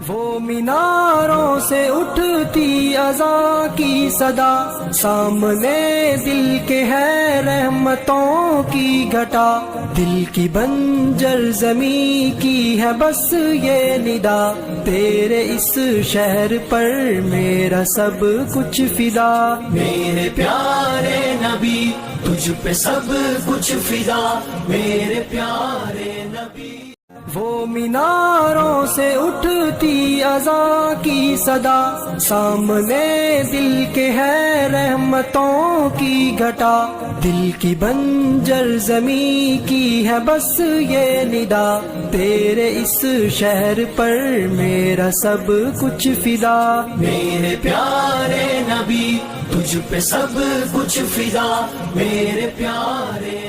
وہ میناروں سے اٹھتی اذان کی صدا، سامنے دل کے ہے رحمتوں کی گھٹا، دل کی بنجر زمیں کی ہے بس یہ ندا، تیرے اس شہر پر میرا سب کچھ فدا، میرے پیارے نبی تجھ پہ سب کچھ فدا، میرے پیارے نبی۔ وہ میناروں سے اٹھتی اذان کی صدا، سامنے دل کے ہے رحمتوں کی گھٹا، دل کی بنجر زمیں کی ہے بس یہ ندا، تیرے اس شہر پر میرا سب کچھ فدا، میرے پیارے نبی تجھ پہ سب کچھ فدا، میرے پیارے